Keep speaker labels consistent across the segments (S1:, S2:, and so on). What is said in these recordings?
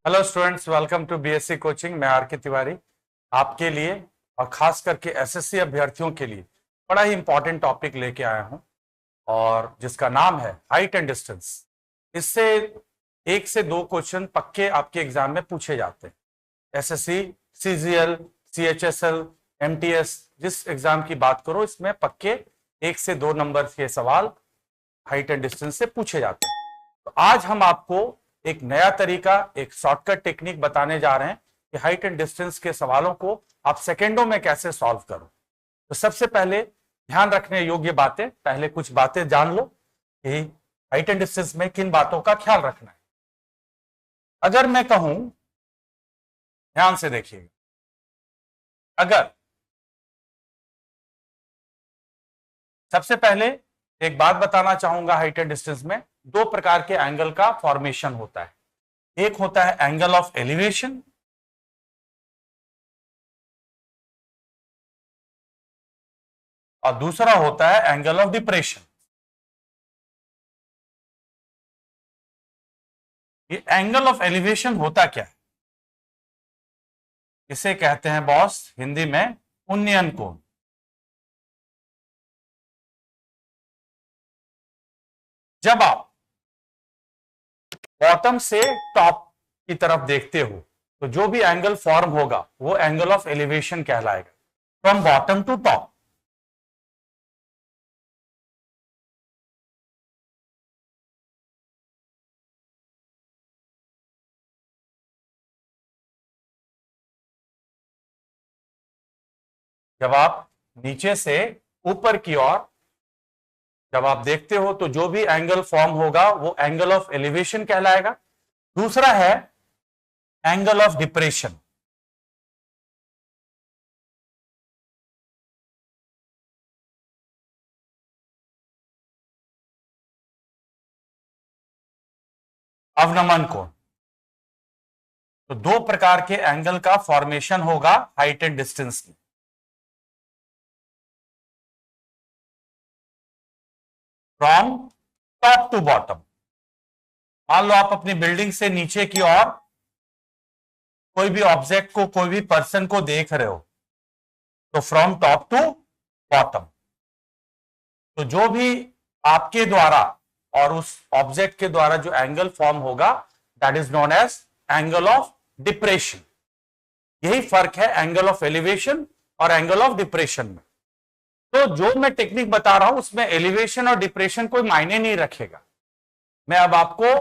S1: Hello students, welcome to BSc coaching. मैं R K Tiwari आपके लिए और खास करके एसएससी अभ्यर्थियों के लिए बड़ा ही इंपॉर्टेंट टॉपिक लेके आया हूं और जिसका नाम है हाइट एंड डिस्टेंस। इससे 1 से 2 क्वेश्चन पक्के आपके एग्जाम में पूछे जाते हैं। एसएससी, सीजीएल, सीएचएसएल, एमटीएस, जिस एग्जाम की बात करो इसमें पक्के 1 से 2 नंबर के सवाल हाइट एंड डिस्टेंस से पूछे जाते हैं। तो आज हम आपको एक नया तरीका, एक शॉर्टकट टेक्निक बताने जा रहे हैं कि हाइट एंड डिस्टेंस के सवालों को आप सेकेंडों में कैसे सॉल्व करो। तो सबसे पहले ध्यान रखने योग्य बातें, पहले कुछ बातें जान लो कि हाइट एंड डिस्टेंस में किन बातों का ख्याल रखना है। अगर मैं कहूं, ध्यान से देखिएगा, अगर सबसे पहले एक बात बताना चाहूंगा, हाइट एंड डिस्टेंस में 2 प्रकार के एंगल का फॉर्मेशन होता है। एक होता है एंगल ऑफ एलिवेशन और दूसरा होता है एंगल ऑफ डिप्रेशन। ये एंगल ऑफ एलिवेशन होता क्या है? इसे कहते हैं बॉस हिंदी में उन्नयन कोण। जब आप बॉटम से टॉप की तरफ देखते हो तो जो भी एंगल फॉर्म होगा वो एंगल ऑफ एलिवेशन कहलाएगा, फ्रॉम बॉटम टू टॉप। जब आप नीचे से ऊपर की ओर जब आप देखते हो तो जो भी एंगल फॉर्म होगा वो एंगल ऑफ एलिवेशन कहलाएगा। दूसरा है एंगल ऑफ डिप्रेशन। अवनमन कोण। तो 2 प्रकार के एंगल का फॉर्मेशन होगा हाइट एंड डिस्टेंस में। From top to bottom. मान लो आप अपनी बिल्डिंग से नीचे की ओर कोई भी ऑब्जेक्ट को, कोई भी पर्सन को देख रहे हो, तो फ्रॉम टॉप टू बॉटम, तो जो भी आपके द्वारा और उस ऑब्जेक्ट के द्वारा जो एंगल फॉर्म होगा that is known as angle of depression. यही फर्क है एंगल ऑफ एलिवेशन और एंगल ऑफ डिप्रेशन में। तो जो मैं टेक्निक बता रहा हूं उसमें एलिवेशन और डिप्रेशन कोई मायने नहीं रखेगा। मैं अब आपको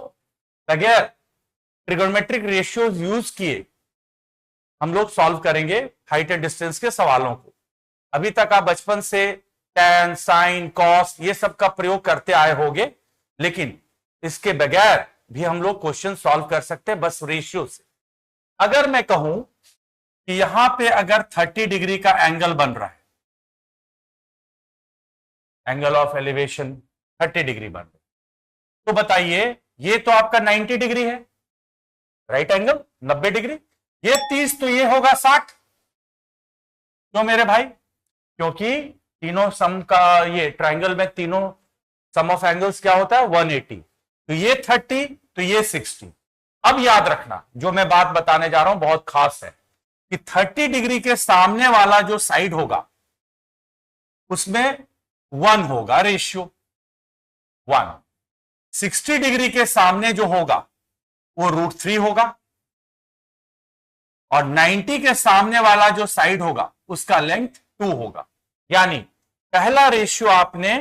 S1: बगैर ट्रिगोनोमेट्रिक रेशियोज यूज किए हम लोग सॉल्व करेंगे हाइट एंड डिस्टेंस के सवालों को। अभी तक आप बचपन से टैन, साइन, कॉस ये सब का प्रयोग करते आए होंगे, लेकिन इसके बगैर भी हम लोग क्वेश्चन सॉल्व कर सकते हैं बस रेशियो से। अगर मैं कहूं कि यहां पे अगर 30 डिग्री का एंगल बन रहा है, एंगल ऑफ एलिवेशन 30 डिग्री बन रहा है, तो बताइए ये तो आपका 90 डिग्री है, राइट एंगल 90 डिग्री, ये 30 तो ये होगा 60। क्यों मेरे भाई? क्योंकि तीनों सम का, ये ट्रायंगल में तीनों सम ऑफ एंगल्स क्या होता है 180, तो ये 30 तो ये 60। अब याद रखना जो मैं बात बताने जा रहा हूं बहुत खास है कि 30 डिग्री के सामने वाला जो साइड होगा उसमें 1 होगा, रेशियो 1। 60 डिग्री के सामने जो होगा वो √3 होगा और 90 के सामने वाला जो साइड होगा उसका लेंथ 2 होगा। यानी पहला रेशियो आपने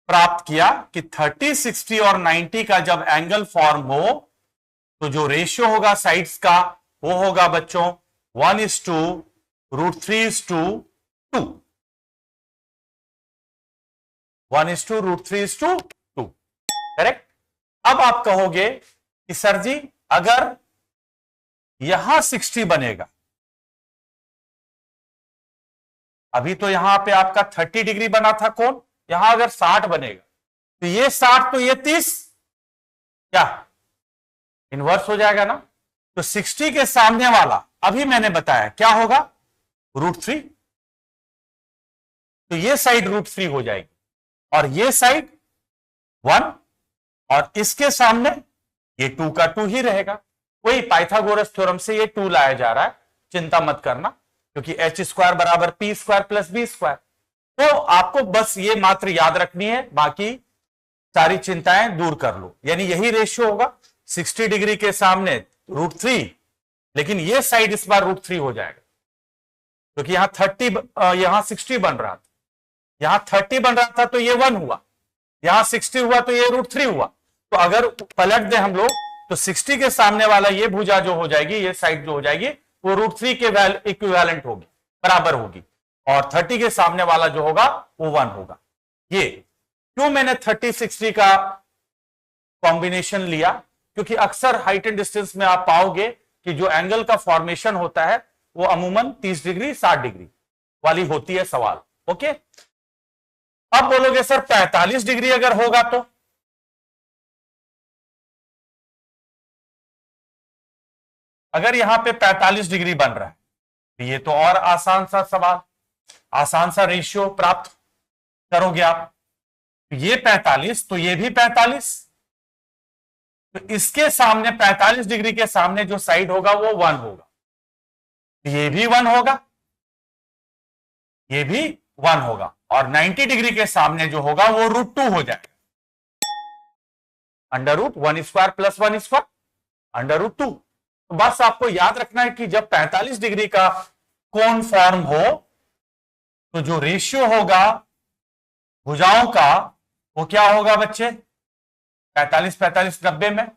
S1: प्राप्त किया कि 30, 60 और 90 का जब एंगल फॉर्म हो तो जो रेशियो होगा साइड्स का वो होगा बच्चों 1:√3:2। 1:√3:2, करेक्ट। अब आप कहोगे कि सर जी अगर यहां 60 बनेगा, अभी तो यहां पे आपका 30 डिग्री बना था कोण, यहां अगर 60 बनेगा तो ये 60 तो ये 30 क्या इनवर्स हो जाएगा ना। तो 60 के सामने वाला अभी मैंने बताया क्या होगा √3, तो ये साइड √3 हो जाएगी और ये साइड 1 और इसके सामने ये 2 का 2 ही रहेगा। वही पाइथागोरस थ्योरम से ये 2 लाया जा रहा है, चिंता मत करना, क्योंकि एच स्क्वायर बराबर P square plus B square. तो आपको बस ये मात्र याद रखनी है, बाकी सारी चिंताएं दूर कर लो। यानी यही रेशियो होगा, 60 डिग्री के सामने √3, लेकिन ये साइड इस बार √3 हो जाएगा, क्योंकि यहां 30 यहां 60 बन रहा था, यहां 30 बन रहा था तो ये 1 हुआ, यहां 60 हुआ तो ये √3 हुआ। तो अगर पलट दें हम लोग तो 60 के सामने वाला ये भुजा जो हो जाएगी, ये साइड जो हो जाएगी, वो √3 के इक्विवेलेंट होगी, बराबर होगी, और 30 के सामने वाला जो होगा वो 1 होगा। ये क्यों मैंने 30-60 का कॉम्बिनेशन लिया, क्योंकि अक्सर हाइट एंड डिस्टेंस में आप पाओगे कि जो एंगल का फॉर्मेशन होता है वो अमूमन 30 डिग्री 60 डिग्री वाली होती है सवाल। ओके, अब बोलोगे सर 45 डिग्री अगर होगा तो? अगर यहां पे 45 डिग्री बन रहा है तो ये तो और आसान सा सवाल, आसान सा रेशियो प्राप्त करोगे आप। ये 45 तो ये भी 45, तो इसके सामने 45 डिग्री के सामने जो साइड होगा वो 1 होगा, ये भी 1 होगा, ये भी 1 होगा, और 90 डिग्री के सामने जो होगा वो √2 हो जाएगा, √1 स्क्वायर प्लस 1 स्क्वायर √2। तो बस आपको याद रखना है कि जब 45 डिग्री का कोण फॉर्म हो तो जो रेशियो होगा भुजाओं का वो क्या होगा बच्चे? 45-45 90 में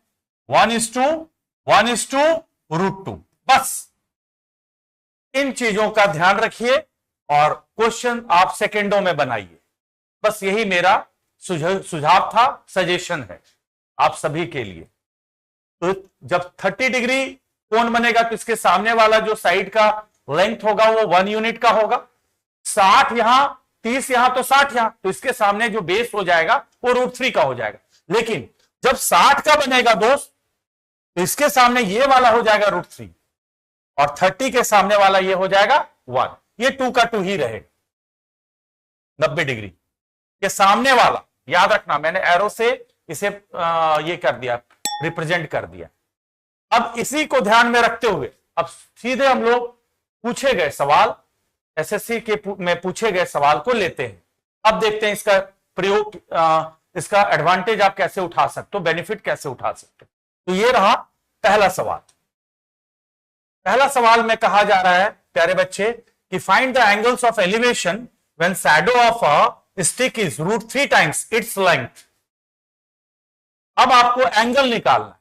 S1: 1:1:√2। बस इन चीजों का ध्यान रखिए और क्वेश्चन आप सेकेंडों में बनाइए। बस यही मेरा सुझाव था, सजेशन है आप सभी के लिए। तो जब 30 डिग्री कोण बनेगा तो इसके सामने वाला जो साइड का लेंथ होगा वो 1 यूनिट का होगा, 60 यहां 30 यहां तो 60 यहां, तो इसके सामने जो बेस हो जाएगा वो √3 का हो जाएगा। लेकिन जब 60 का बनेगा दोस्त तो इसके सामने ये वाला हो जाएगा √3 और 30 के सामने वाला ये हो जाएगा 1, ये 2 का 2 ही रहेगा। 90 डिग्री के सामने वाला याद रखना, मैंने एरो से इसे ये कर दिया, रिप्रेजेंट कर दिया। अब इसी को ध्यान में रखते हुए अब सीधे हम लोग पूछे गए सवाल, एसएससी के में पूछे गए सवाल को लेते हैं। अब देखते हैं इसका प्रयोग, इसका एडवांटेज आप कैसे उठा सकते हो, बेनिफिट कैसे उठा सकते हो। तो ये रहा पहला सवाल। पहला सवाल में कहा जा रहा है प्यारे बच्चे कि find the angles of elevation when shadow of a stick is √3 times its length. अब आपको एंगल निकालना है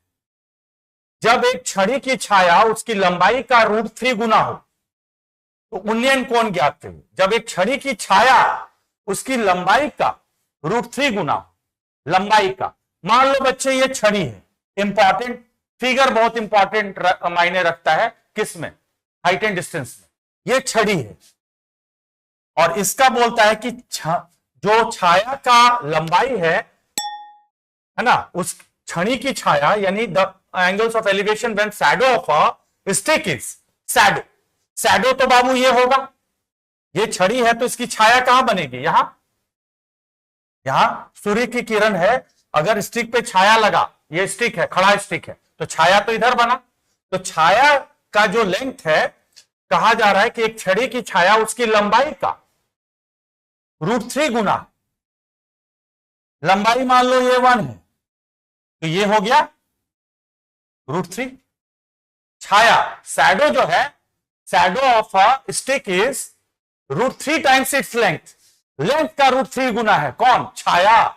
S1: जब एक छड़ी की छाया उसकी लंबाई का √3 गुना हो, तो उन्नयन कोण ज्ञात करिए। जब एक छड़ी की छाया उसकी लंबाई का √3 गुना हो, लंबाई का, मान लो बच्चे ये छड़ी है, इंपॉर्टेंट फिगर, बहुत इंपॉर्टेंट मायने रखता है किसमें? हाइट एंड डिस्टेंस में। ये छड़ी है और इसका बोलता है कि जो छाया का लंबाई है ना, उस छड़ी की छाया यानी the angles of elevation when shadow of a stick is shadow. Shadow तो बाबू ये होगा, ये छड़ी है तो इसकी छाया कहां बनेगी? यहां, यहां सूर्य की किरण है, अगर स्टिक पे छाया लगा, ये स्टिक है, खड़ा स्टिक है, तो छाया तो इधर बना। तो छाया का जो लेंथ है, कहा जा रहा है कि एक छड़ी की छाया उसकी लंबाई का √3 गुना, लंबाई मान लो ये 1 है तो ये हो गया √3। छाया शैडो जो है, shadow of a stick is √3 times its length, length का √3 गुना है कौन? छाया।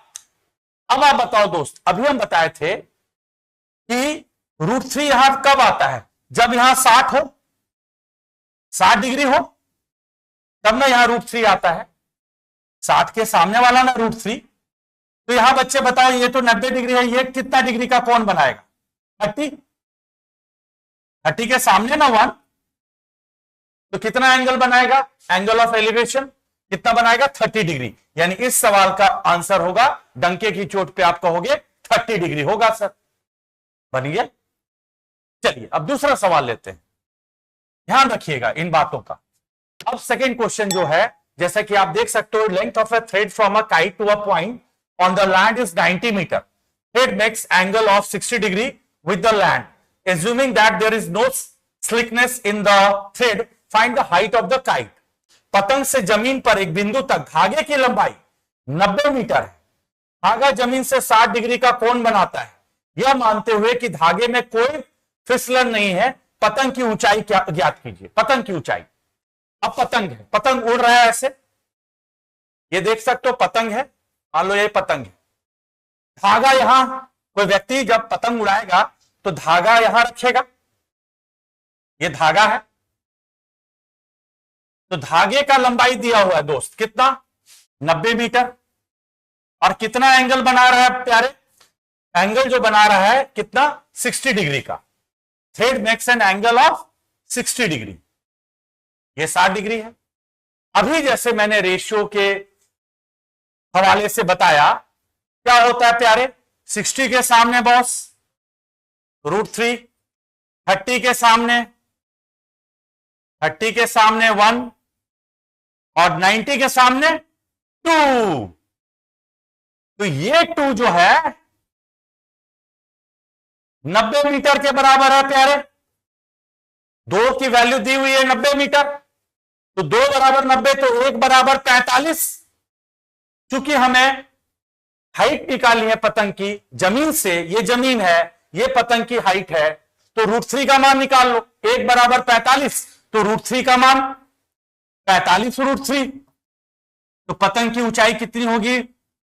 S1: अब आप बताओ दोस्त, अभी हम बताए थे कि √3 यहां कब आता है? जब यहां 60 हो, 60 डिग्री हो, तब ना यहां √3 आता है। 60 के सामने वाला ना √3, तो यहां बच्चे बताओ ये तो 90 डिग्री है, ये कितना डिग्री का कोण बनाएगा? 30। 30 के सामने ना 1, तो कितना एंगल बनाएगा? एंगल ऑफ एलिवेशन कितना बनाएगा? 30 डिग्री। यानी इस सवाल का आंसर होगा, डंके की चोट पे आप कहोगे 30 डिग्री होगा सर। बन गया। चलिए अब दूसरा सवाल लेते हैं, ध्यान रखिएगा इन बातों का। अब सेकेंड क्वेश्चन जो है, जैसा कि आप देख सकते हो, length of a thread from a kite to a point on the land is 90 metre It makes angle of 60 degree with the land. Assuming that there is no slickness in the thread, find the height of the kite. पतंग से जमीन पर एक बिंदु तक धागे की लंबाई 90 मीटर है। धागा जमीन से 60 डिग्री का कोण बनाता है। यह मानते हुए कि धागे में कोई फिसलन नहीं है, पतंग की ऊंचाई क्या ज्ञात कीजिए। पतंग की ऊंचाई, अब पतंग है, पतंग उड़ रहा है ऐसे, ये देख सकते हो पतंग है, मान लो ये पतंग है, धागा यहां, कोई व्यक्ति जब पतंग उड़ाएगा तो धागा यहां रखेगा, ये धागा है, तो धागे का लंबाई दिया हुआ है दोस्त, कितना 90 मीटर, और कितना एंगल बना रहा है प्यारे, एंगल जो बना रहा है कितना 60 डिग्री का। Thread makes an angle of 60 degree, ये 60 डिग्री है। अभी जैसे मैंने रेशियो के हवाले से बताया, क्या होता है प्यारे, 60 के सामने बॉस √3, 30 के सामने 1 और 90 के सामने 2। तो ये 2 जो है 90 मीटर के बराबर है प्यारे। 2 की वैल्यू दी हुई है 90 मीटर, तो 2 बराबर 90, तो 1 बराबर 45। क्योंकि हमें हाइट निकालनी है पतंग की जमीन से, ये जमीन है, ये पतंग की हाइट है, तो √3 का मान निकाल लो। 1 बराबर 45, तो √3 का मान 45 √3। तो पतंग की ऊंचाई कितनी होगी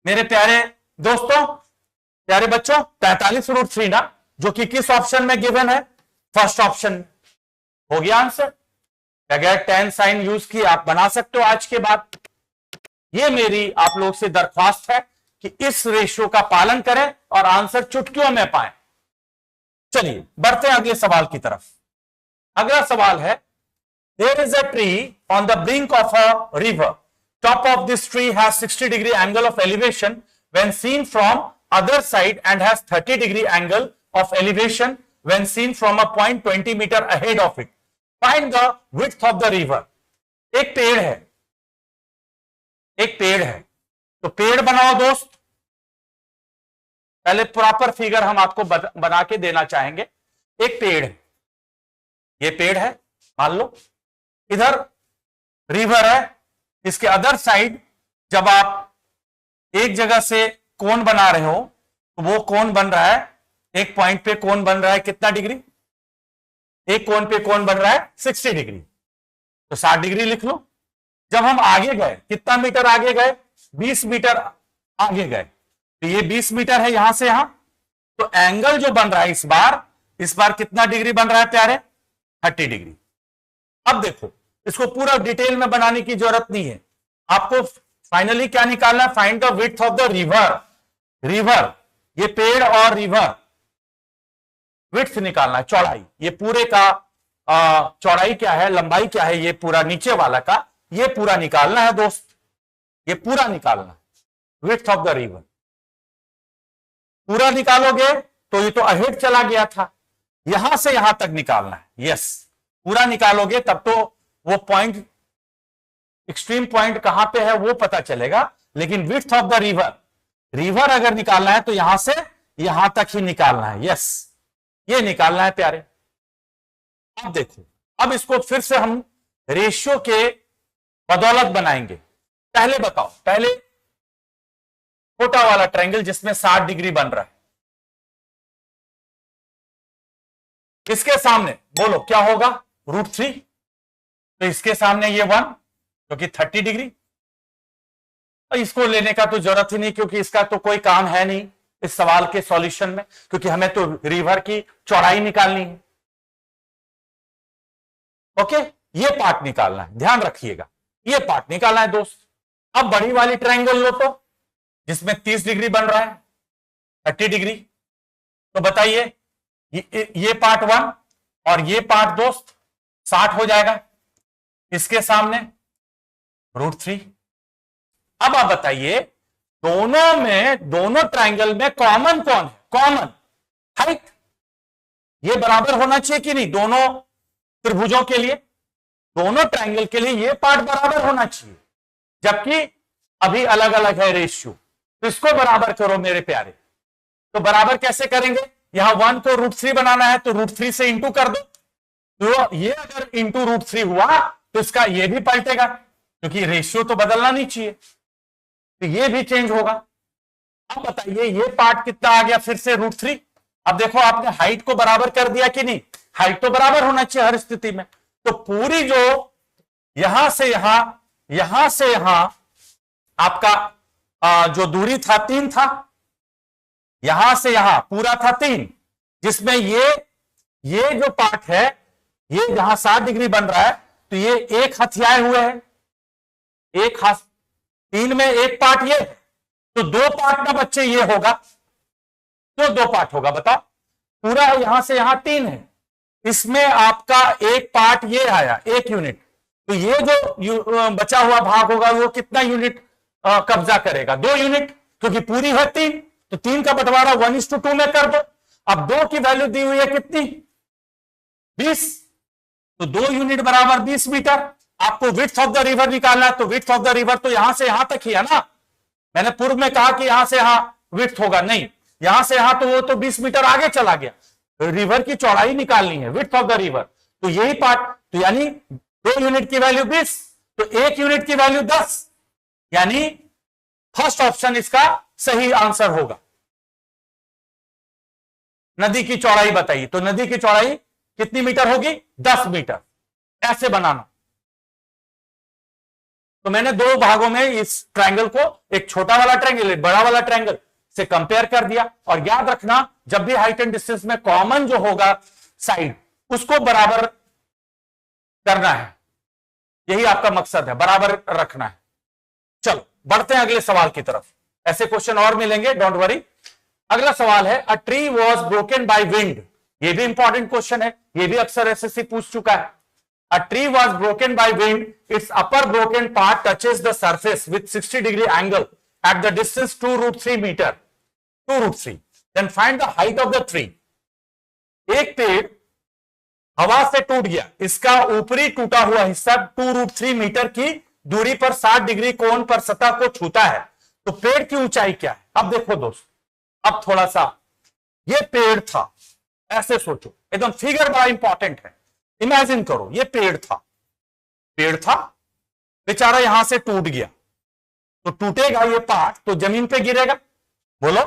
S1: मेरे प्यारे दोस्तों, प्यारे बच्चों, 45 √3 ना, जो कि किस ऑप्शन में गिवन है, फर्स्ट ऑप्शन। हो गया आंसर। बगैर tan sin यूज किए आप बना सकते हो आज के बाद। ये मेरी आप लोग से दरख्वास्त है कि इस रेशियो का पालन करें और आंसर चुटकियों में पाएं। चलिए बढ़ते हैं अगले सवाल की तरफ। अगला सवाल है, there is a tree on the brink of a river. Top of this tree has 60 degree angle of elevation when seen from other side and has 30 degree angle of elevation when seen from a point 20 meter ahead of it. Find the width of the river. एक पेड़ है, एक पेड़ है, तो पेड़ बनाओ दोस्त। पहले प्रॉपर फिगर हम आपको बना के देना चाहेंगे। एक पेड़ है, ये पेड़ है, मान लो इधर रिवर है, इसके अदर साइड जब आप एक जगह से कोन बना रहे हो तो वो कोन बन रहा है, एक पॉइंट पे कोन बन रहा है कितना डिग्री, एक कोन पे कोन बन रहा है 60 डिग्री, तो 60 डिग्री लिख लो। जब हम आगे गए, कितना मीटर आगे गए, 20 मीटर आगे गए, तो ये 20 मीटर है यहां से यहां, तो एंगल जो बन रहा है इस बार कितना डिग्री बन रहा है प्यारे, 30 डिग्री। अब देखो, इसको पूरा डिटेल में बनाने की जरूरत नहीं है, आपको फाइनली क्या निकालना है, find the width of the river. River, ये पेड़ और रिवर, विड्थ निकालना है, चौड़ाई, ये पूरे का चौड़ाई क्या है, लंबाई क्या है, ये पूरा नीचे वाला का ये पूरा निकालना है दोस्त, ये पूरा निकालना है, विड्थ ऑफ द रिवर। पूरा निकालोगे तो ये तो अहेड चला गया था, यहां से यहां तक निकालना है। यस, पूरा निकालोगे तब तो वो पॉइंट, एक्सट्रीम पॉइंट कहां पे है वो पता चलेगा, लेकिन width of the river, river अगर निकालना है तो यहां से यहां तक ही निकालना है। यस, ये निकालना है प्यारे। अब देखो, अब इसको फिर से हम रेशियो के बदौलत बनाएंगे। पहले बताओ, पहले छोटा वाला ट्रायंगल जिसमें 60 डिग्री बन रहा है, इसके सामने बोलो क्या होगा, √3, तो इसके सामने ये 1 जो कि 30 डिग्री। इसको लेने का तो जरूरत ही नहीं, क्योंकि इसका तो कोई काम है नहीं इस सवाल के सॉल्यूशन में, क्योंकि हमें तो रिवर की चौड़ाई निकालनी है। ओके, ये पार्ट निकालना है, ध्यान रखिएगा, ये पार्ट निकालना है दोस्त। अब बड़ी वाली ट्रायंगल लो तो, जिसमें 30 डिग्री बन रहा है, 30 डिग्री, तो बताइए ये पार्ट 1 और ये पार्ट दोस्त 60 हो जाएगा, इसके सामने √3। अब आप बताइए, दोनों ट्रायंगल में कॉमन कौन है, कॉमन हाइट, ये बराबर होना चाहिए कि नहीं, दोनों त्रिभुजों के लिए, दोनों ट्रायंगल के लिए ये पार्ट बराबर होना चाहिए, जबकि अभी अलग अलग है रेशियो, तो इसको बराबर करो मेरे प्यारे। तो बराबर कैसे करेंगे, यहां 1 को √3 बनाना है तो √3 से इंटू कर दो, तो ये अगर इंटू √3 हुआ तो इसका ये भी पलटेगा, क्योंकि रेशियो तो बदलना नहीं चाहिए, तो ये भी चेंज होगा। अब बताइए ये पार्ट कितना आ गया, फिर से √3। अब देखो आपने हाइट को बराबर कर दिया कि नहीं, हाइट तो बराबर होना चाहिए हर स्थिति में। तो पूरी जो यहां से यहां आपका जो दूरी था 3 था, यहां से यहां पूरा था 3, जिसमें ये जो पार्ट है ये जहां 60 डिग्री बन रहा है, तो ये एक हथियाए हुए है, एक 3 में एक पार्ट ये, तो 2 पार्ट ना बच्चे ये होगा, तो 2 पार्ट होगा। बताओ पूरा यहां से यहां 3 है, इसमें आपका एक पार्ट ये आया 1 यूनिट, तो ये जो बचा हुआ भाग होगा वो कितना यूनिट कब्जा करेगा, 2 यूनिट, क्योंकि पूरी है 3, तो 3 का बंटवारा 1:2 में कर दो। अब 2 की वैल्यू दी हुई है कितनी, 20, तो 2 यूनिट बराबर 20 मीटर। आपको विड्थ ऑफ द रिवर निकालना है, तो विड्थ ऑफ द रिवर तो यहां से यहां तक ही है ना, मैंने पूर्व में कहा कि यहां से यहां विड्थ होगा, नहीं, यहां से यहां तो वो तो 20 मीटर आगे चला गया, रिवर की चौड़ाई निकालनी है, विड्थ ऑफ द रिवर, तो यही पार्ट, तो यानी 2 यूनिट की वैल्यू 20, तो 1 यूनिट की वैल्यू 10, यानी फर्स्ट ऑप्शन इसका सही आंसर होगा। नदी की चौड़ाई बताइए, तो नदी की चौड़ाई कितनी मीटर होगी, 10 मीटर। ऐसे बनाना, तो मैंने 2 भागों में इस ट्रायंगल को, एक छोटा वाला ट्रायंगल एक बड़ा वाला ट्रायंगल से कंपेयर कर दिया। और याद रखना जब भी हाइट एंड डिस्टेंस में कॉमन जो होगा साइड उसको बराबर करना है, यही आपका मकसद है, बराबर रखना है। चलो बढ़ते हैं अगले सवाल की तरफ, ऐसे क्वेश्चन और मिलेंगे, डोंट वरी। अगला सवाल है, a tree was broken by wind, ये भी इंपॉर्टेंट क्वेश्चन है, ये भी अक्सर एसएससी पूछ चुका है। A tree was broken by wind. Its upper broken part touches the surface with 60-degree angle at the distance 2√3 meter. 2√3. Then find the height of the tree. एक पेड़ हवा से टूट गया, इसका ऊपरी टूटा हुआ हिस्सा 2√3 मीटर की दूरी पर 60 डिग्री कोण पर सतह को छूता है, तो पेड़ की ऊंचाई क्या है। अब देखो दोस्त, अब थोड़ा सा, ये पेड़ था, ऐसे सोचो, एकदम फिगर बड़ा इंपॉर्टेंट है। इमेजिन करो ये पेड़ था, बेचारा यहां से टूट गया, तो टूटेगा ये पार्ट तो जमीन पे गिरेगा, बोलो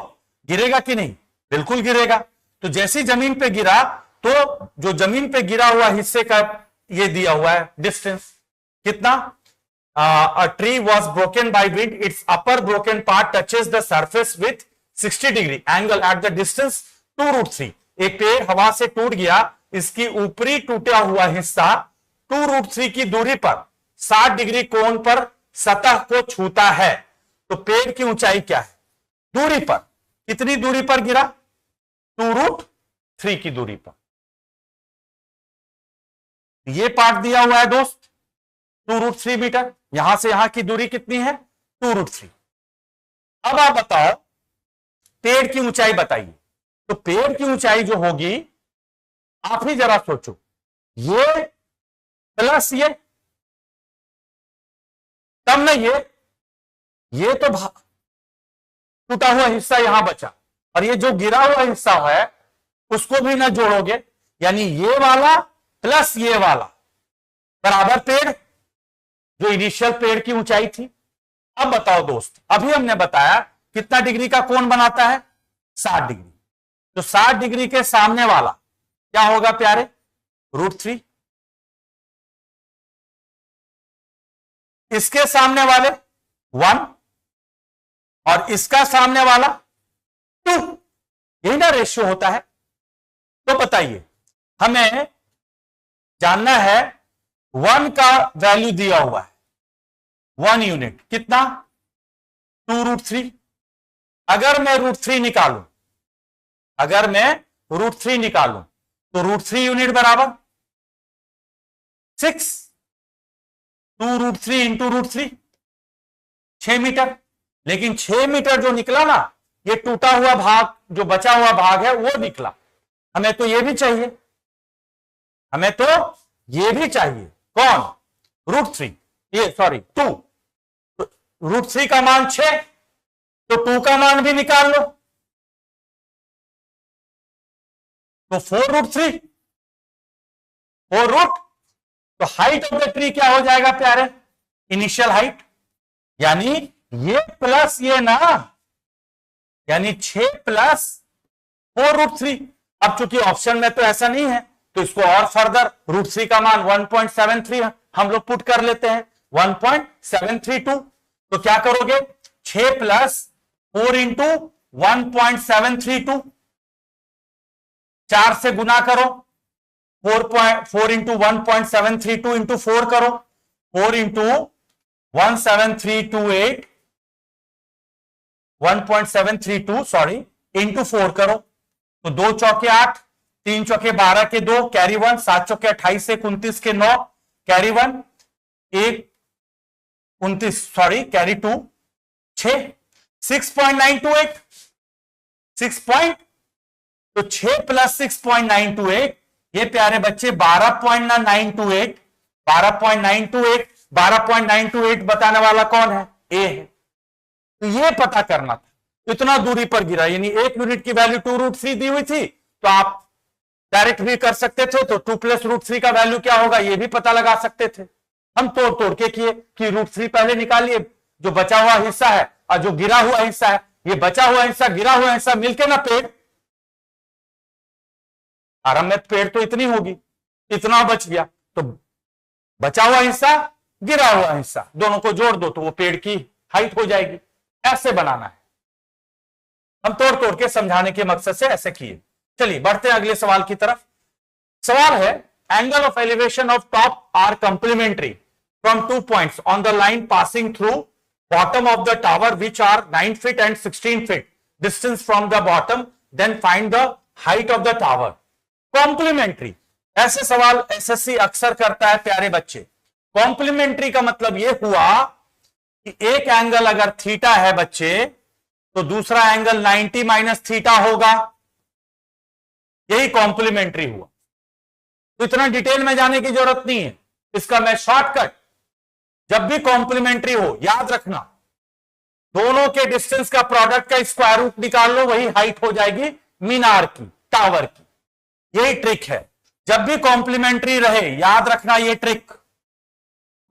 S1: गिरेगा कि नहीं, बिल्कुल गिरेगा। तो जैसी जमीन पे गिरा, तो जो जमीन पे गिरा हुआ हिस्से का ये दिया हुआ है डिस्टेंस कितना, a tree was broken by wind, its upper broken part touches the surface with 60 degree angle at the distance 2√3। एक पेड़ हवा से टूट गया, इसकी ऊपरी टूटा हुआ हिस्सा 2√3 की दूरी पर 60 डिग्री कोण पर सतह को छूता है, तो पेड़ की ऊंचाई क्या है, दूरी पर, कितनी दूरी पर गिरा, 2√3 की दूरी पर। ये पार्ट दिया हुआ है दोस्त 2√3 मीटर, यहां से यहां की दूरी कितनी है, 2√3। अब आप बताओ पेड़ की ऊंचाई बताइए, तो पेड़ की ऊंचाई जो होगी, आप ही जरा सोचो, ये प्लस ये, तब ना ये तो टूटा हुआ हिस्सा यहां बचा, और ये जो गिरा हुआ हिस्सा है उसको भी ना जोड़ोगे, यानी ये वाला प्लस ये वाला बराबर पेड़, जो इनिशियल पेड़ की ऊंचाई थी। अब बताओ दोस्त, अभी हमने बताया कितना डिग्री का कोण बनाता है, 60 डिग्री, तो 60 डिग्री के सामने वाला क्या होगा प्यारे, √3, इसके सामने वाले 1 और इसका सामने वाला 2, यही ना रेशियो होता है। तो बताइए हमें जानना है 1 का वैल्यू दिया हुआ है 1 यूनिट कितना, 2√3। अगर मैं √3 निकालूं, तो √3 यूनिट बराबर 6, 2√3 इंटू √3 6 मीटर। लेकिन 6 मीटर जो निकला ना, ये टूटा हुआ भाग, जो बचा हुआ भाग है वो निकला, हमें तो ये भी चाहिए, कौन, √3, ये सॉरी 2, तो √3 का मान 6, तो 2 का मान भी निकाल लो, तो 4√3, 4 रूट, तो हाइट ऑफ द ट्री क्या हो जाएगा प्यारे, इनिशियल हाइट, यानी ये प्लस ये ना, यानी 6 प्लस 4√3। अब चूंकि ऑप्शन में तो ऐसा नहीं है, तो इसको और फर्दर √3 का मान 1.73 हम लोग पुट कर लेते हैं, 1.732। तो क्या करोगे, 6 प्लस 4 इंटू 1.732, 4 से गुना करो, 4 इंटू 1.732 इंटू 4 करो, 4 इंटू 17328 1.732 सॉरी इंटू 4 करो, तो 2 चौके 8, 3 चौके 12 के 2 कैरी 1, 7 चौके 28 से 29 के 9 कैरी 1, 1 29 सॉरी कैरी 2 6 6.928 तो 6 प्लस 6.928 ये प्यारे बच्चे 12.928 12.928 बताने वाला कौन है, ए है। तो ये पता करना था, इतना दूरी पर गिरा, यानी 1 यूनिट की वैल्यू 2√3 दी हुई थी, तो आप डायरेक्ट भी कर सकते थे, तो 2 प्लस √3 का वैल्यू क्या होगा ये भी पता लगा सकते थे। हम तोड़ तोड़ के किए कि √3 पहले निकालिए, जो बचा हुआ हिस्सा है और जो गिरा हुआ हिस्सा है, ये बचा हुआ हिस्सा गिरा हुआ हिस्सा मिलके ना पेड़, आराम में पेड़ तो इतनी होगी, इतना बच गया, तो बचा हुआ हिस्सा गिरा हुआ हिस्सा दोनों को जोड़ दो तो वो पेड़ की हाइट हो जाएगी। ऐसे बनाना है, हम तोड़ तोड़ के समझाने के मकसद से ऐसे किए। चलिए बढ़ते हैं अगले सवाल की तरफ। सवाल है, angle of elevation of top are complementary from 2 points on the line passing through bottom of the tower which are 9 feet and 16 feet distance from the bottom, then find the height of the tower. Complementary, ऐसे सवाल SSC अक्सर करता है प्यारे बच्चे। Complementary का मतलब यह हुआ कि एक एंगल अगर थीटा है बच्चे, तो दूसरा एंगल 90 माइनस थीटा होगा, यही कॉम्प्लीमेंट्री हुआ। तो इतना डिटेल में जाने की जरूरत नहीं है, इसका मैं शॉर्टकट, जब भी कॉम्प्लीमेंट्री हो याद रखना, दोनों के डिस्टेंस का प्रोडक्ट का स्क्वायर रूट निकाल लो, वही हाइट हो जाएगी मीनार की, टावर की। यही ट्रिक है, जब भी कॉम्प्लीमेंट्री रहे याद रखना ये ट्रिक।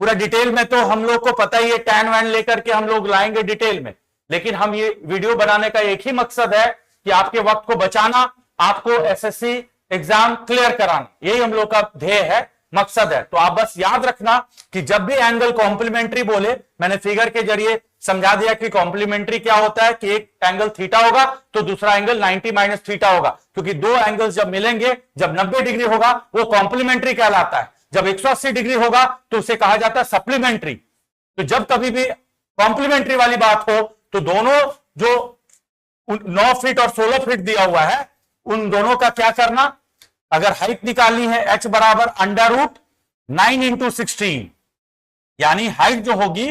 S1: पूरा डिटेल में तो हम लोग को पता ही है, टैन वैन लेकर के हम लोग लाएंगे डिटेल में, लेकिन हम ये वीडियो बनाने का एक ही मकसद है कि आपके वक्त को बचाना, आपको एसएससी एग्जाम क्लियर कराना, यही हम लोग का ध्येय है, मकसद है। तो आप बस याद रखना कि जब भी एंगल कॉम्प्लीमेंट्री बोले, मैंने फिगर के जरिए समझा दिया कि कॉम्प्लीमेंट्री क्या होता है, कि एक एंगल थीटा होगा तो दूसरा एंगल 90 माइनस थीटा होगा, क्योंकि दो एंगल्स जब मिलेंगे, जब 90 डिग्री होगा वो कॉम्प्लीमेंट्री कहलाता है, जब 180 डिग्री होगा तो उसे कहा जाता है सप्लीमेंट्री। तो जब कभी भी कॉम्प्लीमेंट्री वाली बात हो तो दोनों जो 9 फीट और 16 फीट दिया हुआ है, उन दोनों का क्या करना, अगर हाइट निकालनी है h बराबर √9 इंटू 16, यानी हाइट जो होगी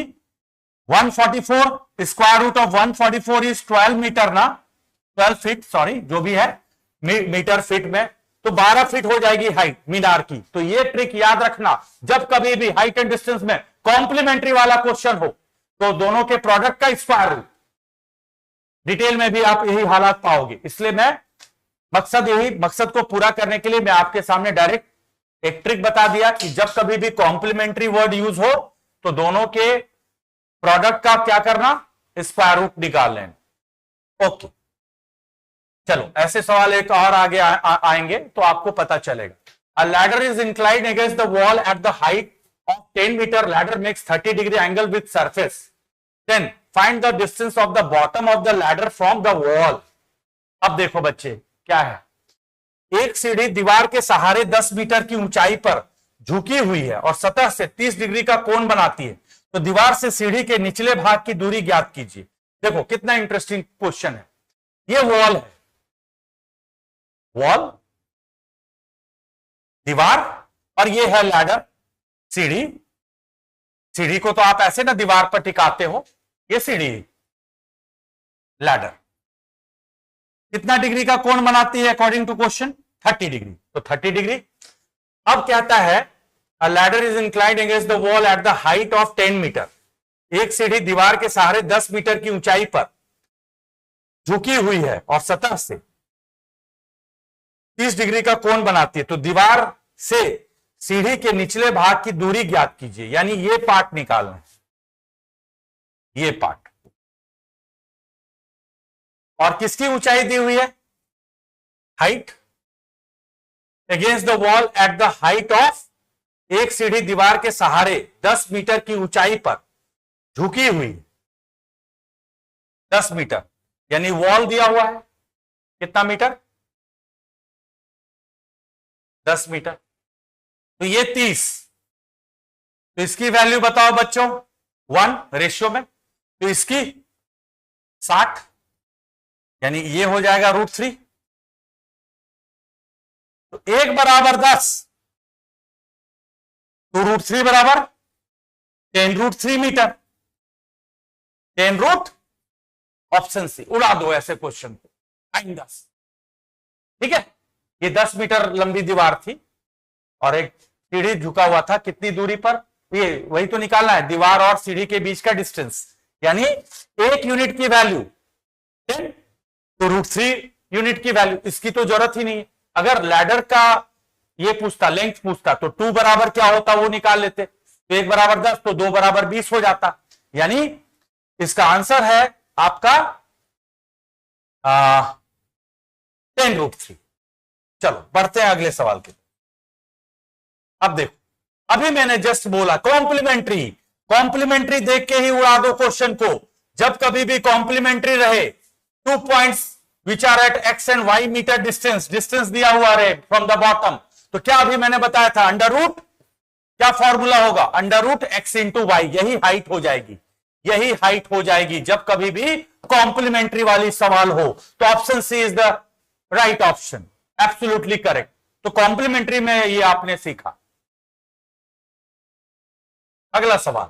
S1: 144, square root of 144 is 12 metre ना, 12 फीट सॉरी, जो भी है मीटर फीट में, तो 12 फीट हो जाएगी हाइट मीनार की। तो ये ट्रिक याद रखना, जब कभी भी हाइट एंड डिस्टेंस में कॉम्प्लीमेंट्री वाला क्वेश्चन हो तो दोनों के प्रोडक्ट का स्क्वायर रूट, डिटेल में भी आप यही हालात पाओगे। इसलिए मैं मकसद को पूरा करने के लिए मैं आपके सामने डायरेक्ट एक ट्रिक बता दिया कि जब कभी भी कॉम्प्लीमेंट्री वर्ड यूज हो तो दोनों के प्रोडक्ट का क्या करना, स्क्वायर रूट निकाल लेना। ओके, चलो ऐसे सवाल एक और आगे आएंगे तो आपको पता चलेगा। A ladder is inclined against the wall at the height of 10 metre, ladder makes 30 degree angle with surface, then find the distance of the bottom of the ladder from the wall. अब देखो बच्चे क्या है, एक सीढ़ी दीवार के सहारे 10 मीटर की ऊंचाई पर झुकी हुई है और सतह से 30 डिग्री का कोण बनाती है, तो दीवार से सीढ़ी के निचले भाग की दूरी ज्ञात कीजिए। देखो कितना इंटरेस्टिंग क्वेश्चन है। ये वॉल है, वॉल दीवार, और ये है लैडर सीढ़ी। सीढ़ी को तो आप ऐसे ना दीवार पर टिकाते हो, ये सीढ़ी लैडर कितना डिग्री का कोण बनाती है अकॉर्डिंग टू क्वेश्चन, 30 डिग्री। तो 30 डिग्री। अब कहता है a ladder is inclined against the wall at the height of 10 metre, एक सीढ़ी दीवार के सहारे 10 मीटर की ऊंचाई पर झुकी हुई है और सतह से 30 डिग्री का कोण बनाती है। तो दीवार से सीढ़ी के निचले भाग की दूरी ज्ञात कीजिए, यानी ये पार्ट निकालना है, ये पार्ट। और किसकी ऊंचाई दी हुई है? Height against the wall at the height of, एक सीढ़ी दीवार के सहारे 10 मीटर की ऊंचाई पर झुकी हुई, 10 मीटर, यानी वॉल दिया हुआ है कितना मीटर? 10 मीटर। तो ये 30, तो इसकी वैल्यू बताओ बच्चों 1 रेशियो में, तो इसकी 60, यानी ये हो जाएगा √3। तो 1 बराबर 10, तो √3 बराबर 10√3 मीटर, 10 ऑप्शन सी। उड़ा दो ऐसे क्वेश्चन को, 10। ठीक है, ये 10 मीटर लंबी दीवार थी और एक सीढ़ी झुका हुआ था, कितनी दूरी पर? ये वही तो निकालना है, दीवार और सीढ़ी के बीच का डिस्टेंस, यानी 1 यूनिट की वैल्यू 10, तो √3 यूनिट की वैल्यू, इसकी तो जरूरत ही नहीं है। अगर लैडर का ये पूछता, लेंथ पूछता, तो 2 बराबर क्या होता वो निकाल लेते, तो 1 बराबर 10, तो 2 बराबर 20 हो जाता। यानी इसका आंसर है आपका 10√3। चलो बढ़ते हैं अगले सवाल के। अब देखो, अभी मैंने जस्ट बोला कॉम्प्लीमेंट्री, कॉम्प्लीमेंट्री देख के ही उड़ा दो क्वेश्चन को। जब कभी भी कॉम्प्लीमेंट्री रहे, 2 points which are at x and y metre distance, distance दिया हुआ रहे फ्रॉम द बॉटम, तो क्या अभी मैंने बताया था, अंडर रूट, क्या फॉर्मूला होगा? √x इंटू y, यही हाइट हो जाएगी, यही हाइट हो जाएगी जब कभी भी कॉम्प्लीमेंट्री वाली सवाल हो। तो option C is the right option, absolutely correct. तो कॉम्प्लीमेंट्री में ये आपने सीखा। अगला सवाल,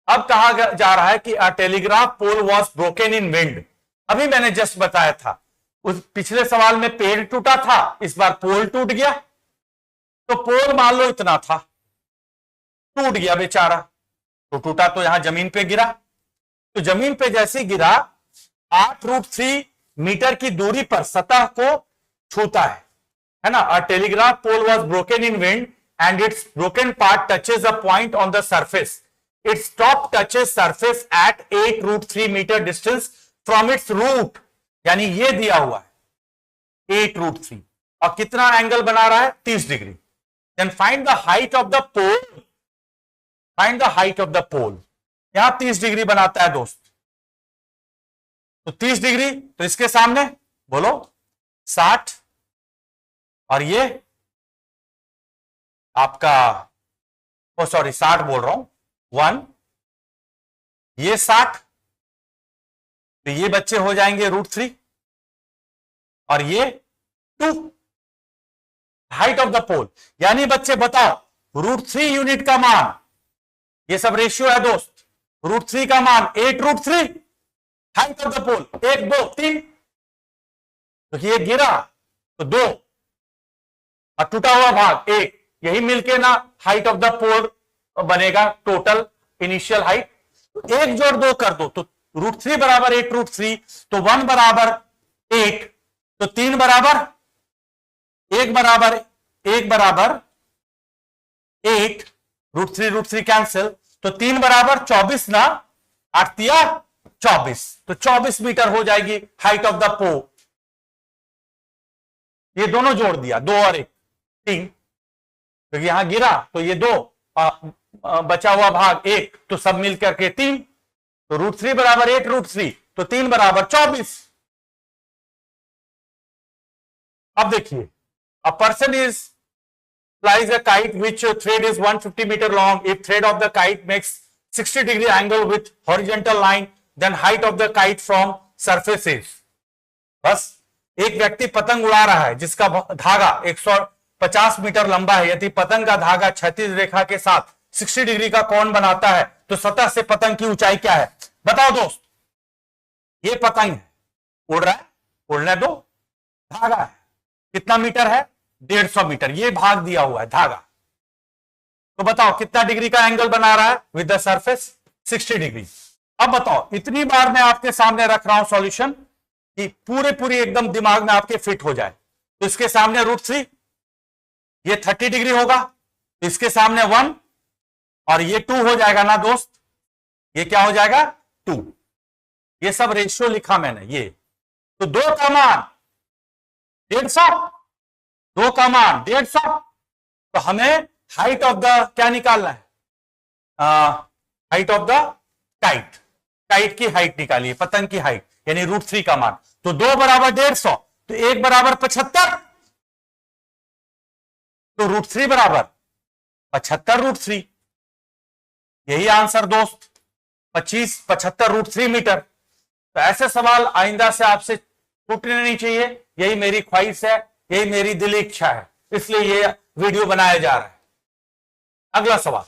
S1: अब कहा जा रहा है कि a telegraph pole was broken in wind. अभी मैंने जस्ट बताया था, उस पिछले सवाल में पेड़ टूटा था, इस बार पोल टूट गया। तो पोल मान लो इतना था, टूट गया बेचारा, तो टूटा तो यहां जमीन पे गिरा, तो जमीन पे जैसे गिरा 8√3 मीटर की दूरी पर सतह को छूता है ना। A telegraph pole was broken in wind and its broken part touches a point on the surface. Its top touches surface at 8√3 meter distance from its root. यानी ये दिया हुआ है 8√3 और कितना एंगल बना रहा है? 30 degree. Then find the height of the pole. Find the height of the pole. यहां 30 डिग्री बनाता है दोस्त, तो 30 डिग्री, तो इसके सामने बोलो 60, और ये आपका, ओ सॉरी 60 बोल रहा हूं, 1, ये 60, तो ये बच्चे हो जाएंगे √3, और ये 2, हाइट ऑफ द पोल। यानी बच्चे बताओ, √3 यूनिट का मान, ये सब रेशियो है दोस्त, √3 का मान 8√3, हाइट ऑफ द पोल 1, 2, 3, तो ये गिरा तो 2 और टूटा हुआ भाग 1, यही मिलके ना हाइट ऑफ द पोल बनेगा, टोटल इनिशियल हाइट। तो 1 जोड़ 2 कर दो, तो √3 बराबर 8√3, तो 1 बराबर 8, तो 3 बराबर 1 बराबर 1 बराबर 8, √3 कैंसिल, तो 3 बराबर 24 ना, 8 तिया 24, तो 24 मीटर हो जाएगी हाइट ऑफ द पोल। ये दोनों जोड़ दिया, 2 और 1, 3, क्योंकि यहां गिरा तो ये 2, बचा हुआ भाग 1, तो सब मिलकर के 3, तो √3 बराबर 8√3, तो 3 बराबर 24। अब देखिए, a person is flies a kite which thread is 150 meter long. If thread of the kite makes 60 degree angle with horizontal line, then height of the kite from surface is. बस एक व्यक्ति पतंग उड़ा रहा है जिसका धागा 150 मीटर लंबा है। यदि पतंग का धागा क्षैतिज रेखा के साथ 60 डिग्री का कोण बनाता है तो सतह से पतंग की ऊंचाई क्या है? बताओ दोस्त। ये पतंग है, उड़ रहा है, उड़ने दो, धागा है, कितना मीटर है? 150 मीटर। ये भाग दिया हुआ है धागा, तो बताओ कितना डिग्री का एंगल बना रहा है विद द सरफेस? 60 डिग्री। अब बताओ, इतनी बार मैं आपके सामने रख रहा हूं सॉल्यूशन कि पूरी एकदम दिमाग में आपके फिट हो जाए। तो इसके सामने √3, ये 30 डिग्री होगा, तो इसके सामने 1 और ये 2 हो जाएगा ना दोस्त, ये क्या हो जाएगा 2। ये सब रेशियो लिखा मैंने ये। तो 2 का मान 150, 2 का मान 150, तो हमें हाइट ऑफ द क्या निकालना है, height of the kite, kite की हाइट निकालिए, पतंग की हाइट, यानी √3 का मान। तो 2 बराबर 150, तो 1 बराबर 75, तो √3 बराबर 75 √3, यही आंसर दोस्त, 75 √3 मीटर। तो ऐसे सवाल आइंदा से आपसे छूटने नहीं चाहिए, यही मेरी ख्वाहिश है, यही मेरी दिली इच्छा है, इसलिए ये वीडियो बनाया जा रहा है। अगला सवाल,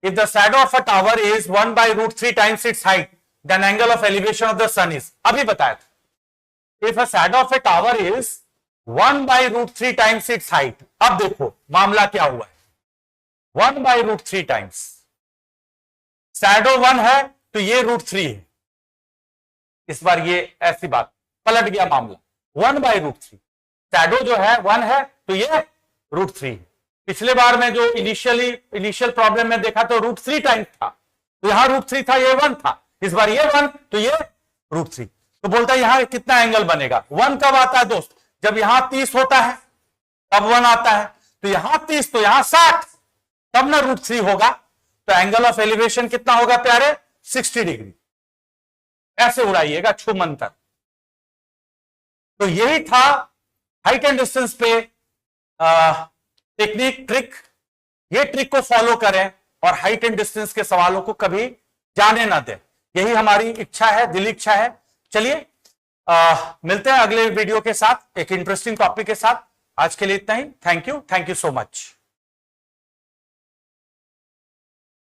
S1: if the shadow of a tower is 1 by √3 times its height, then angle of elevation of the sun is, अभी बताया था। If a shadow of a tower is 1 by √3 times its height, अब देखो मामला क्या हुआ है, 1 by √3 टाइम्स, शैडो 1 है तो ये √3 है, इस बार ये ऐसी बात पलट गया मामला, 1 by √3, शैडो जो है 1 है तो ये √3 है। पिछले बार में जो इनिशियल प्रॉब्लम में देखा तो √3 टाइम्स था, तो यहां √3 था, ये 1 था, इस बार ये 1 तो ये √3। तो बोलता है यहां कितना एंगल बनेगा, 1 कब आता है दोस्त, जब यहां 30 होता है तब 1 आता है, तो यहां 30 तो यहां 60, तब ना √3 होगा। तो एंगल ऑफ एलिवेशन कितना होगा प्यारे, 60 डिग्री। ऐसे उड़ाइएगा छुमंतर। तो यही था हाइट एंड डिस्टेंस पे टेक्निक, ट्रिक। ये ट्रिक को फॉलो करें और हाइट एंड डिस्टेंस के सवालों को कभी जाने ना दें, यही हमारी इच्छा है, दिली इच्छा है। चलिए मिलते हैं अगले वीडियो के साथ, एक इंटरेस्टिंग टॉपिक के साथ। आज के लिए इतना ही। Thank you so much.